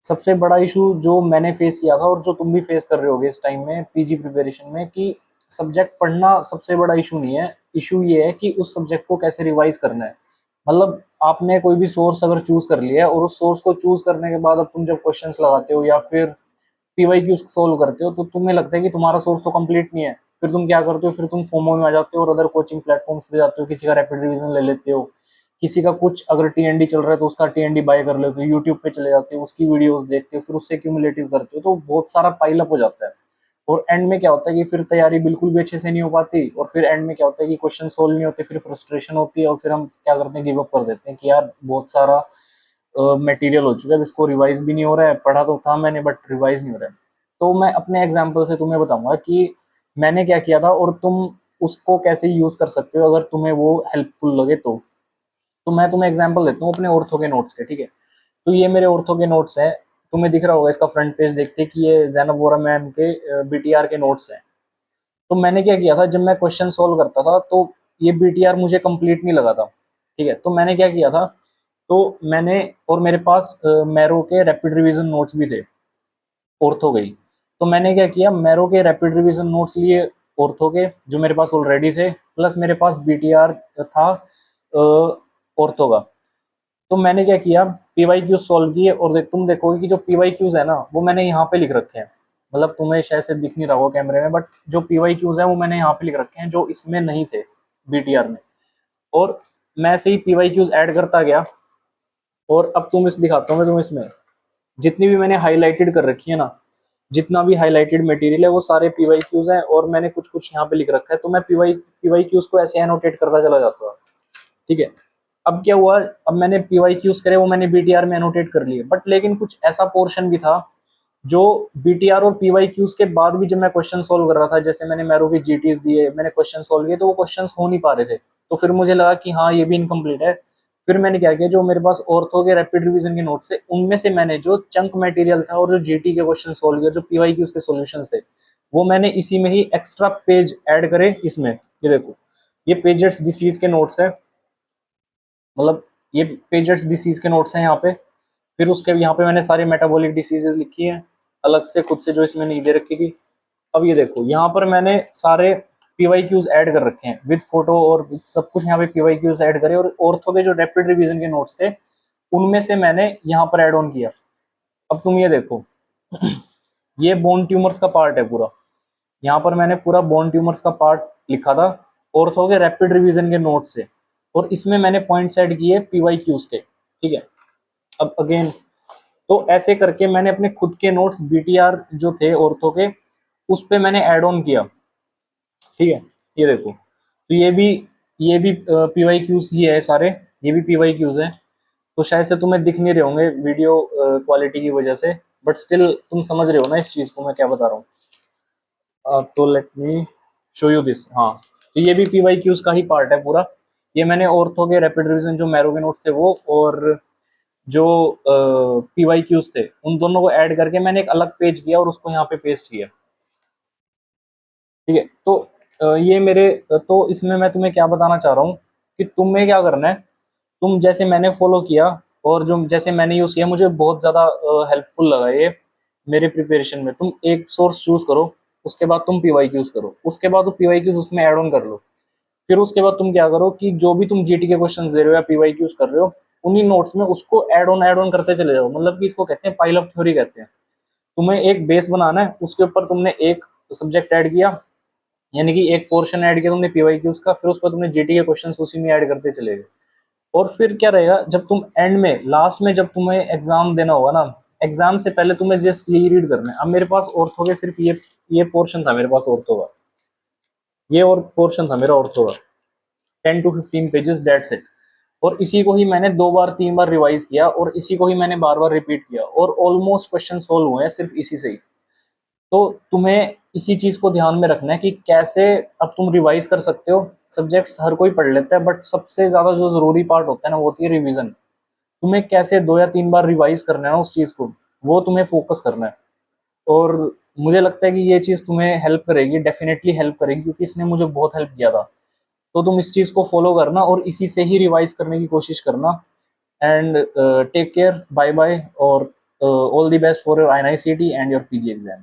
सबसे बड़ा इशू जो मैंने फेस किया था और जो तुम भी फेस कर रहे होगे इस टाइम में पीजी प्रिपरेशन में, कि सब्जेक्ट पढ़ना सबसे बड़ा इशू नहीं है। इशू ये है कि उस सब्जेक्ट को कैसे रिवाइज करना है। मतलब आपने कोई भी सोर्स अगर चूज कर लिया है और उस सोर्स को चूज करने के बाद अब तुम जब क्वेश्चंस लगाते हो या फिर पीवाईक्यू सोल्व करते हो तो तुम्हें लगता है कि तुम्हारा सोर्स तो कंप्लीट नहीं है। फिर तुम क्या करते हो, फिर तुम फोमो में आ जाते हो और अदर कोचिंग प्लेटफॉर्म्स पे जाते हो, किसी का रैपिड रिवीजन ले लेते हो, किसी का कुछ अगर टीएनडी चल रहा है तो उसका टीएनडी बाय कर लेते हो, यूट्यूब पे चले जाते हो, उसकी वीडियोस देखते हो, फिर उससे क्यूमुलेटिव करते हो, तो बहुत सारा पाइल अप हो जाता है। और एंड में क्या होता है कि फिर तैयारी बिल्कुल भी अच्छे से नहीं हो पाती, और फिर एंड में क्या होता है कि क्वेश्चन सोल्व नहीं होते, फिर फ्रस्ट्रेशन होती है और फिर हम क्या करते हैं, गिव अप कर देते हैं कि यार बहुत सारा मटेरियल हो चुका है, इसको रिवाइज भी नहीं हो रहा है, पढ़ा तो था मैंने बट रिवाइज नहीं हो रहा है। तो मैं अपने एग्जाम्पल से तुम्हें बताऊंगा कि मैंने क्या किया था और तुम उसको कैसे यूज कर सकते हो अगर तुम्हें वो हेल्पफुल लगे तो मैं तुम्हें एग्जांपल देता हूँ अपने ऑर्थो के नोट्स के, ठीक है। तो ये मेरे ऑर्थो के नोट्स हैं। तुम्हें दिख रहा होगा इसका फ्रंट पेज देखते कि ये जैनब वोरा मैम के बीटीआर के नोट्स हैं। तो मैंने क्या किया था, जब मैं क्वेश्चन सोल्व करता था तो ये बीटीआर मुझे कंप्लीट नहीं लगा था, ठीक है। तो मैंने क्या किया था, तो मैंने, और मेरे पास मैरो के रैपिड रिवीजन नोट्स भी थे ऑर्थो गई। तो मैंने क्या किया, मैरो के रैपिड रिवीजन नोट्स लिए ऑर्थो के जो मेरे पास ऑलरेडी थे, प्लस मेरे पास बीटीआर था ऑर्थो का। तो मैंने क्या किया, पीवाईक्यू सॉल्व किए और तुम देखोगे कि जो पीवाईक्यूज है ना वो मैंने यहाँ पे लिख रखे हैं। मतलब तुम्हें शायद से दिख नहीं रहा होगा कैमरे में, बट जो पीवाईक्यूज है वो मैंने यहाँ पे लिख रखे हैं जो इसमें नहीं थे बीटीआर में। और मैं ऐसे ही पीवाईक्यूज ऐड करता गया। और अब तुम इस दिखाता हूँ मैं तुम्हें, इसमें जितनी भी मैंने हाईलाइटेड कर रखी है ना, जितना भी हाईलाइटेड मटेरियल है वो सारे पीवाईक्यूज हैं, और मैंने कुछ कुछ यहाँ पे लिख रखा है। तो मैं पीवाईक्यूज को ऐसे एनोटेट करता चला जाता हूँ, ठीक है। अब क्या हुआ, अब मैंने पीवाईक्यूज करे वो मैंने बीटीआर में एनोटेट कर लिए, बट लेकिन कुछ ऐसा पोर्शन भी था जो बीटीआर और पीवाईक्यूज के बाद भी जब मैं क्वेश्चन सोल्व कर रहा था, जैसे मैंने मैरो की जीटीज दिए, मैंने क्वेश्चन सोल्व किए, तो वो क्वेश्चन हो नहीं पा रहे थे। तो फिर मुझे लगा कि हाँ ये भी इनकम्प्लीट है। फिर मैंने क्या किया, जो मेरे पास ऑर्थो के रैपिड रिवीजन के नोट्स थे उनमें से मैंने जो चंक मटेरियल था और जो जीटी के क्वेश्चन सोल्व किए, जो पीवाईक्यूज के सॉल्यूशंस थे, वो मैंने इसी में ही एक्स्ट्रा पेज ऐड करे इसमें। ये देखो, ये पेजेट्स डिसीज के नोट्स है, मतलब ये पेजेट्स डिसीज के नोट्स हैं यहाँ पे। फिर उसके यहाँ पे मैंने सारी मेटाबॉलिक डिसीजेज लिखी हैं अलग से खुद से, जो इसमें नहीं दे रखी थी। अब ये देखो, यहाँ पर मैंने सारे पीवाईक्यूज ऐड कर रखे हैं विद फोटो और सब कुछ, यहाँ पे पीवाईक्यूज ऐड करे, और ऑर्थो के जो रैपिड रिवीजन के नोट्स थे उनमें से मैंने यहाँ पर ऐड ऑन किया। अब तुम ये देखो, ये बोन ट्यूमर्स का पार्ट है पूरा, यहाँ पर मैंने पूरा बोन ट्यूमर्स का पार्ट लिखा था ऑर्थो के रैपिड रिवीजन के नोट से, और इसमें मैंने पॉइंट्स ऐड किए पीवाईक्यूज के, ठीक है। अब अगेन, तो ऐसे करके मैंने अपने खुद के नोट्स बीटीआर जो थे ऑर्थो के उस पे मैंने ऐड ऑन किया, ठीक है। ये देखो, तो ये भी पीवाईक्यूज ही है सारे, ये भी पीवाईक्यूज हैं। तो शायद से तुम्हें दिख नहीं रहे होंगे वीडियो क्वालिटी की वजह से, बट स्टिल तुम समझ रहे हो ना इस चीज को मैं क्या बता रहा हूँ। तो let me show you this. हाँ, तो ये भी पीवाईक्यूज का ही पार्ट है पूरा। ये मैंने ऑर्थो के रैपिड रिवीजन जो मैरो के नोट्स थे वो, और जो पीवाईक्यूज थे उन दोनों को ऐड करके मैंने एक अलग पेज किया और उसको यहाँ पे पेस्ट किया, ठीक है। तो ये मेरे, तो इसमें मैं तुम्हें क्या बताना चाह रहा हूँ कि तुम्हें क्या करना है, तुम जैसे मैंने फॉलो किया और जो जैसे मैंने यूज किया मुझे बहुत ज्यादा हेल्पफुल लगा ये मेरे प्रिपरेशन में। तुम एक सोर्स चूज करो, उसके बाद तुम पीवाईक्यूज करो, उसके बाद वो पीवाईक्यूज उसमें ऐड ऑन कर लो। फिर उसके बाद तुम क्या करो कि जो भी तुम जीटी के क्वेश्चन दे रहे हो या पीवाईक्यूज कर रहे हो, उन्हीं नोट्स में उसको ऐड ऑन करते चले जाओ। मतलब कि इसको कहते हैं पाइल अप थ्योरी कहते हैं। तुम्हें एक बेस बनाना है, उसके ऊपर तुमने एक सब्जेक्ट ऐड किया, यानी कि एक पोर्शन ऐड किया तुमने पीवाईक्यूज का, फिर उस पर तुमने जीटी के क्वेश्चंस उसी में ऐड करते चले गए। और फिर क्या रहेगा, जब तुम एंड में लास्ट में जब तुम्हें एग्जाम देना होगा ना, एग्जाम से पहले तुम्हें जस्ट यही रीड करना है। अब मेरे पास ऑर्थो के सिर्फ ये पोर्शन था मेरे पास ऑर्थो का, ये और पोर्शन था मेरा ऑर्थो का, 10 to 15 पेजेस, डेट्स इट। और इसी को ही मैंने 2 बार 3 बार रिवाइज किया और इसी को ही मैंने बार बार रिपीट किया, और ऑलमोस्ट क्वेश्चन सोल्व हुए हैं सिर्फ इसी से ही। तो तुम्हें इसी चीज को ध्यान में रखना है कि कैसे अब तुम रिवाइज कर सकते हो। सब्जेक्ट्स हर कोई पढ़ लेता है, बट सबसे ज्यादा जो जरूरी पार्ट होता है ना वो होती है रिवीजन। तुम्हें कैसे 2 या 3 बार रिवाइज करना है ना उस चीज को, वो तुम्हें फोकस करना है। और मुझे लगता है कि ये चीज तुम्हें हेल्प करेगी, डेफिनेटली हेल्प करेगी, क्योंकि इसने मुझे बहुत हेल्प किया था। तो तुम इस चीज को फॉलो करना और इसी से ही रिवाइज करने की कोशिश करना। And take care, bye bye, और all the best for your INICET and your PG exam.